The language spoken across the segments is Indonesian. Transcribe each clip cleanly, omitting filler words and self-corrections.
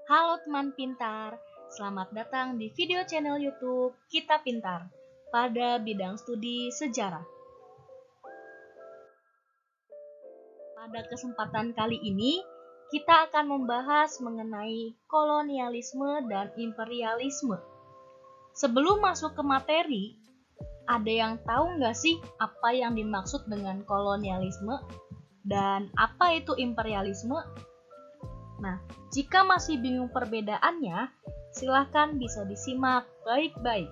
Halo teman pintar, selamat datang di video channel YouTube Kita Pintar pada bidang studi sejarah. Pada kesempatan kali ini, kita akan membahas mengenai kolonialisme dan imperialisme. Sebelum masuk ke materi, ada yang tahu nggak sih apa yang dimaksud dengan kolonialisme dan apa itu imperialisme? Nah, jika masih bingung perbedaannya, silahkan bisa disimak baik-baik.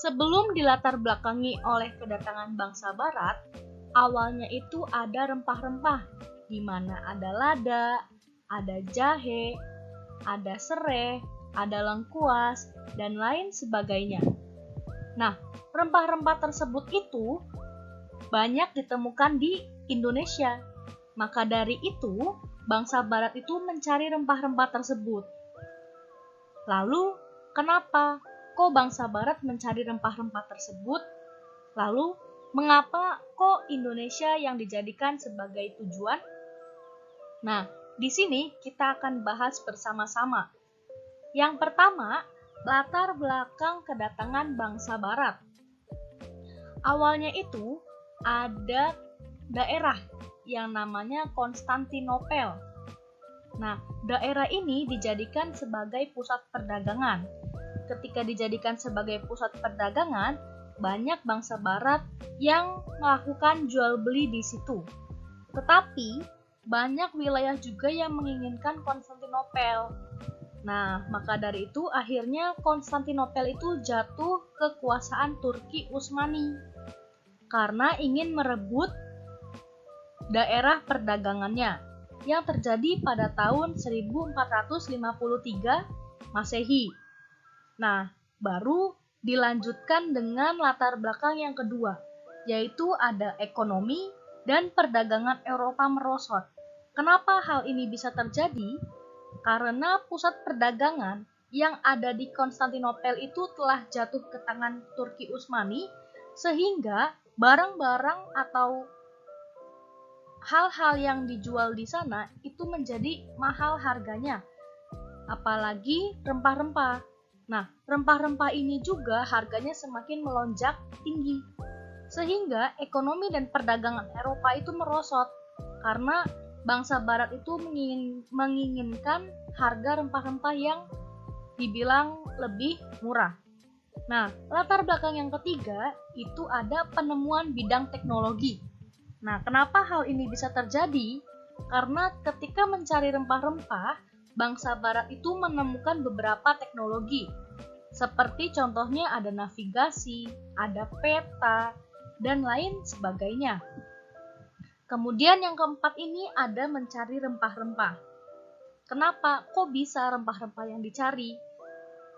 Sebelum dilatar belakangi oleh kedatangan bangsa barat, awalnya itu ada rempah-rempah, di mana ada lada, ada jahe, ada serai, ada lengkuas, dan lain sebagainya. Nah, rempah-rempah tersebut itu banyak ditemukan di Indonesia. Maka dari itu, bangsa barat itu mencari rempah-rempah tersebut. Lalu, kenapa kok bangsa barat mencari rempah-rempah tersebut? Lalu, mengapa kok Indonesia yang dijadikan sebagai tujuan? Nah, di sini kita akan bahas bersama-sama. Yang pertama, latar belakang kedatangan bangsa barat. Awalnya itu, ada daerah yang namanya Konstantinopel. Nah, daerah ini dijadikan sebagai pusat perdagangan. Ketika dijadikan sebagai pusat perdagangan, banyak bangsa barat yang melakukan jual beli di situ. Tetapi, banyak wilayah juga yang menginginkan Konstantinopel. Nah, maka dari itu akhirnya Konstantinopel itu jatuh ke kekuasaan Turki Utsmani karena ingin merebut daerah perdagangannya yang terjadi pada tahun 1453 Masehi. Nah, baru dilanjutkan dengan latar belakang yang kedua, yaitu ada ekonomi dan perdagangan Eropa merosot. Kenapa hal ini bisa terjadi? Karena pusat perdagangan yang ada di Konstantinopel itu telah jatuh ke tangan Turki Utsmani, sehingga barang-barang atau hal-hal yang dijual di sana itu menjadi mahal harganya, apalagi rempah-rempah. Nah, rempah-rempah ini juga harganya semakin melonjak tinggi, sehingga ekonomi dan perdagangan Eropa itu merosot karena bangsa barat itu menginginkan harga rempah-rempah yang dibilang lebih murah. Nah, latar belakang yang ketiga itu ada penemuan bidang teknologi. Nah, kenapa hal ini bisa terjadi? Karena ketika mencari rempah-rempah, bangsa barat itu menemukan beberapa teknologi. Seperti contohnya ada navigasi, ada peta, dan lain sebagainya. Kemudian yang keempat ini ada mencari rempah-rempah. Kenapa? Kok bisa rempah-rempah yang dicari?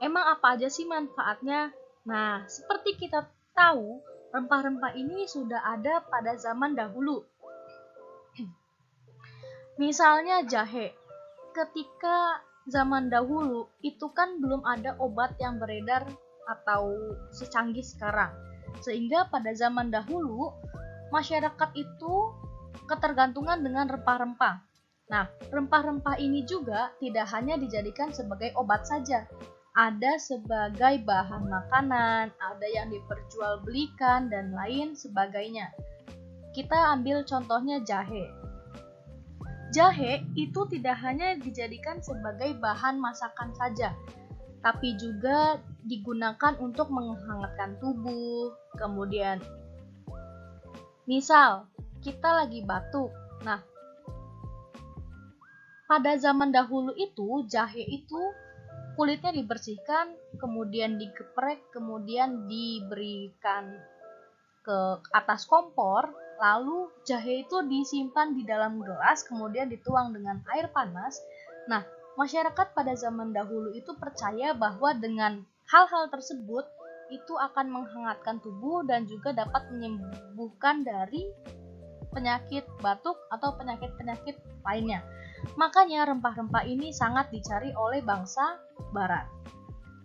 Emang apa aja sih manfaatnya? Nah, seperti kita tahu, rempah-rempah ini sudah ada pada zaman dahulu. Misalnya jahe. Ketika zaman dahulu, itu kan belum ada obat yang beredar atau secanggih sekarang. Sehingga pada zaman dahulu, masyarakat itu ketergantungan dengan rempah-rempah. Nah, rempah-rempah ini juga tidak hanya dijadikan sebagai obat saja, ada sebagai bahan makanan, ada yang diperjualbelikan, dan lain sebagainya. Kita ambil contohnya jahe. Jahe itu tidak hanya dijadikan sebagai bahan masakan saja, tapi juga digunakan untuk menghangatkan tubuh. Kemudian, misal kita lagi batuk. Nah, pada zaman dahulu itu jahe itu kulitnya dibersihkan, kemudian digeprek, kemudian diberikan ke atas kompor, lalu jahe itu disimpan di dalam gelas, kemudian dituang dengan air panas. Nah, masyarakat pada zaman dahulu itu percaya bahwa dengan hal-hal tersebut itu akan menghangatkan tubuh dan juga dapat menyembuhkan dari penyakit batuk atau penyakit-penyakit lainnya. Makanya rempah-rempah ini sangat dicari oleh bangsa barat.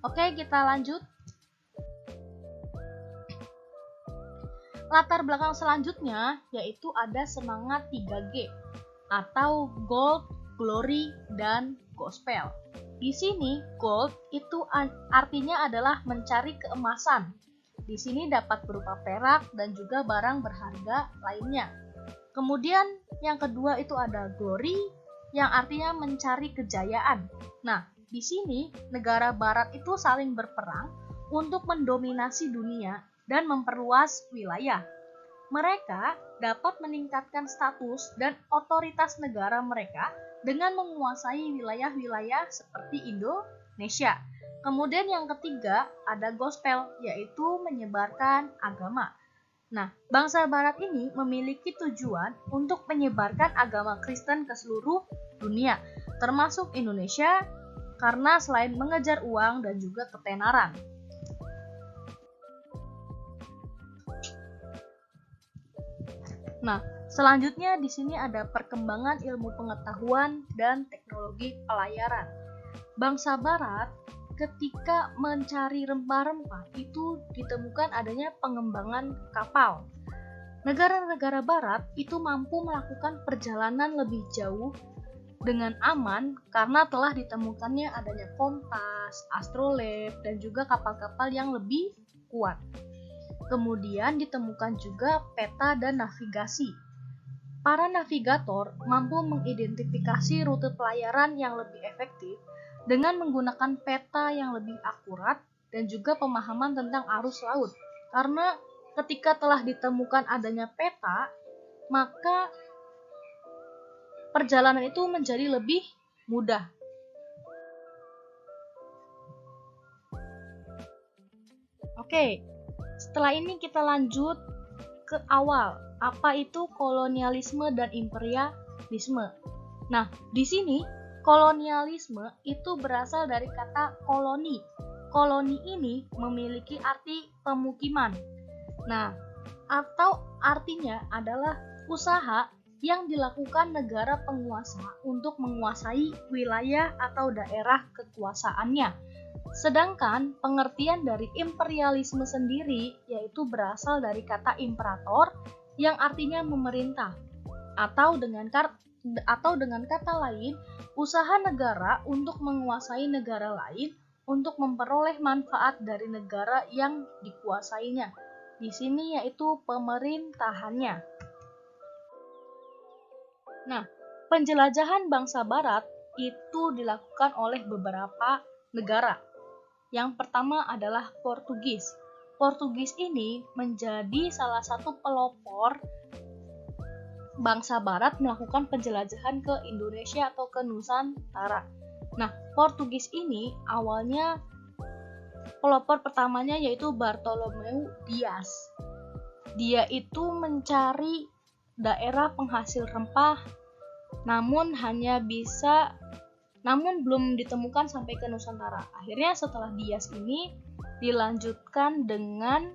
Oke, kita lanjut. Latar belakang selanjutnya yaitu ada semangat 3G. atau gold, glory, dan gospel. Di sini gold itu artinya adalah mencari keemasan. Di sini dapat berupa perak dan juga barang berharga lainnya. Kemudian yang kedua itu ada glory yang artinya mencari kejayaan. Nah, di sini negara barat itu saling berperang untuk mendominasi dunia dan memperluas wilayah. Mereka dapat meningkatkan status dan otoritas negara mereka dengan menguasai wilayah-wilayah seperti Indonesia. Kemudian yang ketiga ada gospel, yaitu menyebarkan agama. Nah, bangsa barat ini memiliki tujuan untuk menyebarkan agama Kristen ke seluruh dunia, termasuk Indonesia, karena selain mengejar uang dan juga ketenaran. Nah, selanjutnya di sini ada perkembangan ilmu pengetahuan dan teknologi pelayaran. Bangsa barat ketika mencari rempah-rempah itu ditemukan adanya pengembangan kapal. Negara-negara barat itu mampu melakukan perjalanan lebih jauh dengan aman karena telah ditemukannya adanya kompas, astrolabe, dan juga kapal-kapal yang lebih kuat. Kemudian ditemukan juga peta dan navigasi. Para navigator mampu mengidentifikasi rute pelayaran yang lebih efektif dengan menggunakan peta yang lebih akurat dan juga pemahaman tentang arus laut. Karena ketika telah ditemukan adanya peta, maka perjalanan itu menjadi lebih mudah. Oke, setelah ini kita lanjut ke awal. Apa itu kolonialisme dan imperialisme? Nah, di sini kolonialisme itu berasal dari kata koloni. Koloni ini memiliki arti pemukiman. Nah, atau artinya adalah usaha yang dilakukan negara penguasa untuk menguasai wilayah atau daerah kekuasaannya. Sedangkan pengertian dari imperialisme sendiri yaitu berasal dari kata imperator yang artinya memerintah, atau dengan kata lain, usaha negara untuk menguasai negara lain untuk memperoleh manfaat dari negara yang dikuasainya. Di sini yaitu pemerintahannya. Nah, penjelajahan bangsa barat itu dilakukan oleh beberapa negara. Yang pertama adalah Portugis. Portugis ini menjadi salah satu pelopor bangsa barat melakukan penjelajahan ke Indonesia atau ke Nusantara. Nah, Portugis ini awalnya pelopor pertamanya yaitu Bartolomeu Dias. Dia itu mencari daerah penghasil rempah, namun belum ditemukan sampai ke Nusantara. Akhirnya setelah Dias ini dilanjutkan dengan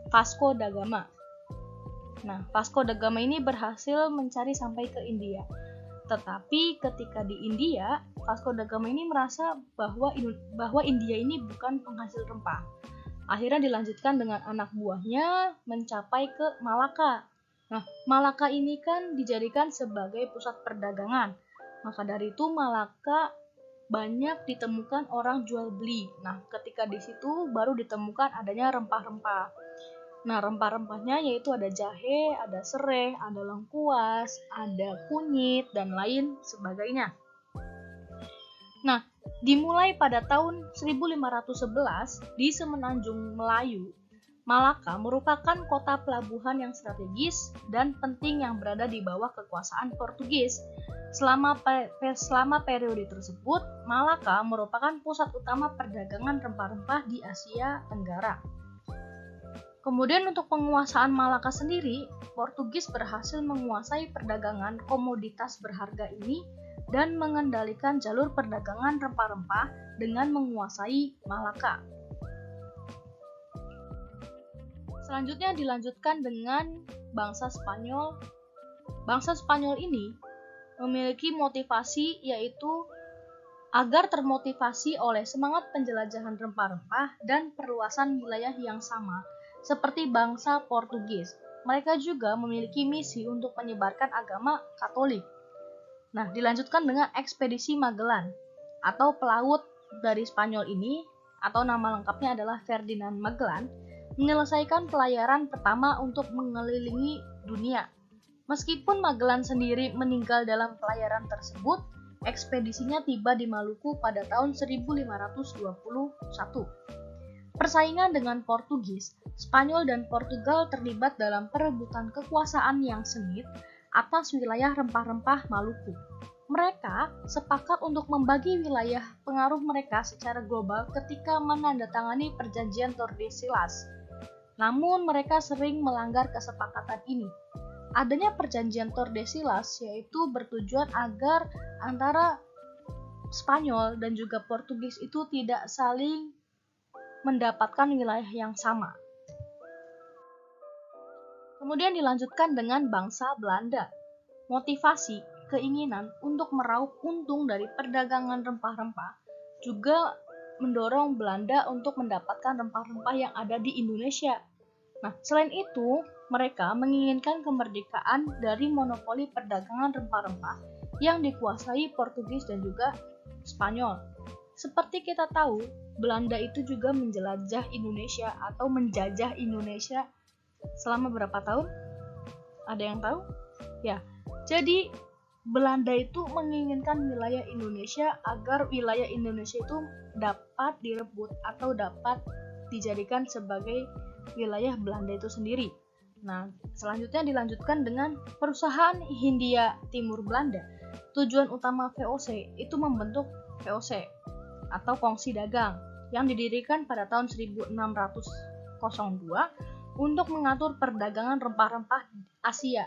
Vasco da Gama. Nah, Vasco da Gama ini berhasil mencari sampai ke India. Tetapi ketika di India, Vasco da Gama ini merasa bahwa India ini bukan penghasil rempah. Akhirnya dilanjutkan dengan anak buahnya mencapai ke Malaka. Nah, Malaka ini kan dijadikan sebagai pusat perdagangan. Maka dari itu Malaka banyak ditemukan orang jual beli. Nah, ketika di situ baru ditemukan adanya rempah-rempah. Nah, rempah-rempahnya yaitu ada jahe, ada serai, ada lengkuas, ada kunyit, dan lain sebagainya. Nah, dimulai pada tahun 1511 di Semenanjung Melayu, Malaka merupakan kota pelabuhan yang strategis dan penting yang berada di bawah kekuasaan Portugis. Selama periode tersebut, Malaka merupakan pusat utama perdagangan rempah-rempah di Asia Tenggara. Kemudian untuk penguasaan Malaka sendiri, Portugis berhasil menguasai perdagangan komoditas berharga ini dan mengendalikan jalur perdagangan rempah-rempah dengan menguasai Malaka. Selanjutnya dilanjutkan dengan bangsa Spanyol. Bangsa Spanyol ini memiliki motivasi yaitu agar termotivasi oleh semangat penjelajahan rempah-rempah dan perluasan wilayah yang sama seperti bangsa Portugis. Mereka juga memiliki misi untuk menyebarkan agama Katolik. Nah, dilanjutkan dengan ekspedisi Magellan atau pelaut dari Spanyol ini, atau nama lengkapnya adalah Ferdinand Magellan, menyelesaikan pelayaran pertama untuk mengelilingi dunia. Meskipun Magellan sendiri meninggal dalam pelayaran tersebut, ekspedisinya tiba di Maluku pada tahun 1521. Persaingan dengan Portugis, Spanyol dan Portugal terlibat dalam perebutan kekuasaan yang sengit atas wilayah rempah-rempah Maluku. Mereka sepakat untuk membagi wilayah pengaruh mereka secara global ketika menandatangani perjanjian Tordesillas. Namun mereka sering melanggar kesepakatan ini. Adanya perjanjian Tordesillas yaitu bertujuan agar antara Spanyol dan juga Portugis itu tidak saling mendapatkan wilayah yang sama. Kemudian dilanjutkan dengan bangsa Belanda. Motivasi, keinginan untuk meraup untung dari perdagangan rempah-rempah juga mendorong Belanda untuk mendapatkan rempah-rempah yang ada di Indonesia. Nah, selain itu, mereka menginginkan kemerdekaan dari monopoli perdagangan rempah-rempah yang dikuasai Portugis dan juga Spanyol. Seperti kita tahu, Belanda itu juga menjelajah Indonesia atau menjajah Indonesia selama berapa tahun? Ada yang tahu? Ya, jadi Belanda itu menginginkan wilayah Indonesia agar wilayah Indonesia itu dapat direbut atau dapat dijadikan sebagai wilayah Belanda itu sendiri. Nah, selanjutnya dilanjutkan dengan perusahaan Hindia Timur Belanda. Tujuan utama VOC itu membentuk VOC atau Kongsi Dagang yang didirikan pada tahun 1602 untuk mengatur perdagangan rempah-rempah Asia.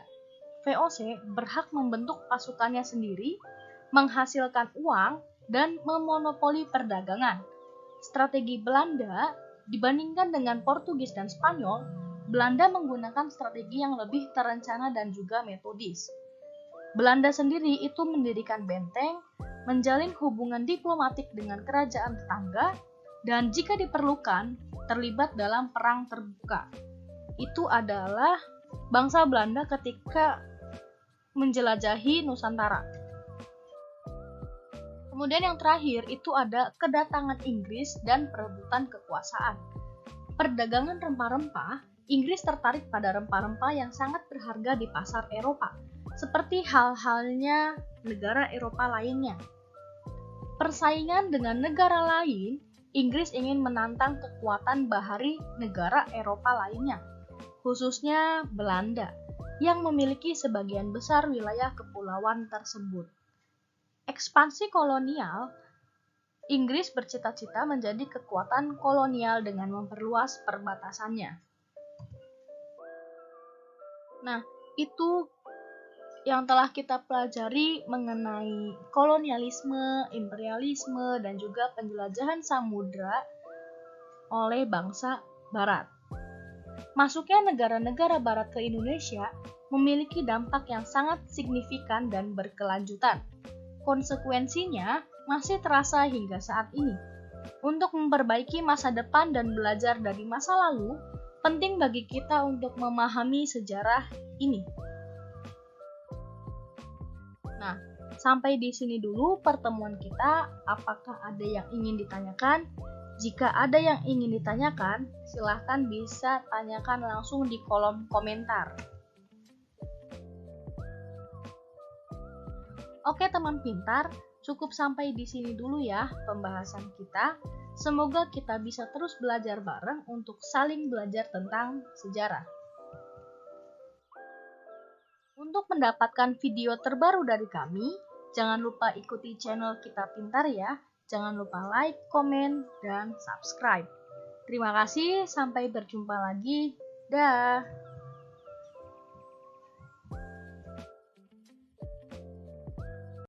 VOC berhak membentuk pasukannya sendiri, menghasilkan uang, dan memonopoli perdagangan. Strategi Belanda dibandingkan dengan Portugis dan Spanyol, Belanda menggunakan strategi yang lebih terencana dan juga metodis. Belanda sendiri itu mendirikan benteng, menjalin hubungan diplomatik dengan kerajaan tetangga, dan jika diperlukan, terlibat dalam perang terbuka. Itu adalah bangsa Belanda ketika menjelajahi Nusantara. Kemudian yang terakhir itu ada kedatangan Inggris dan perebutan kekuasaan. Perdagangan rempah-rempah, Inggris tertarik pada rempah-rempah yang sangat berharga di pasar Eropa, seperti hal-halnya negara Eropa lainnya. Persaingan dengan negara lain, Inggris ingin menantang kekuatan bahari negara Eropa lainnya, khususnya Belanda, yang memiliki sebagian besar wilayah kepulauan tersebut. Ekspansi kolonial, Inggris bercita-cita menjadi kekuatan kolonial dengan memperluas perbatasannya. Nah, itu yang telah kita pelajari mengenai kolonialisme, imperialisme, dan juga penjelajahan samudra oleh bangsa Barat. Masuknya negara-negara Barat ke Indonesia memiliki dampak yang sangat signifikan dan berkelanjutan. Konsekuensinya masih terasa hingga saat ini. Untuk memperbaiki masa depan dan belajar dari masa lalu, penting bagi kita untuk memahami sejarah ini. Nah, sampai di sini dulu pertemuan kita. Apakah ada yang ingin ditanyakan? Jika ada yang ingin ditanyakan, silahkan bisa tanyakan langsung di kolom komentar. Oke teman pintar, cukup sampai di sini dulu ya pembahasan kita. Semoga kita bisa terus belajar bareng untuk saling belajar tentang sejarah. Untuk mendapatkan video terbaru dari kami, jangan lupa ikuti channel Kita Pintar ya. Jangan lupa like, komen, dan subscribe. Terima kasih, sampai berjumpa lagi. Dah.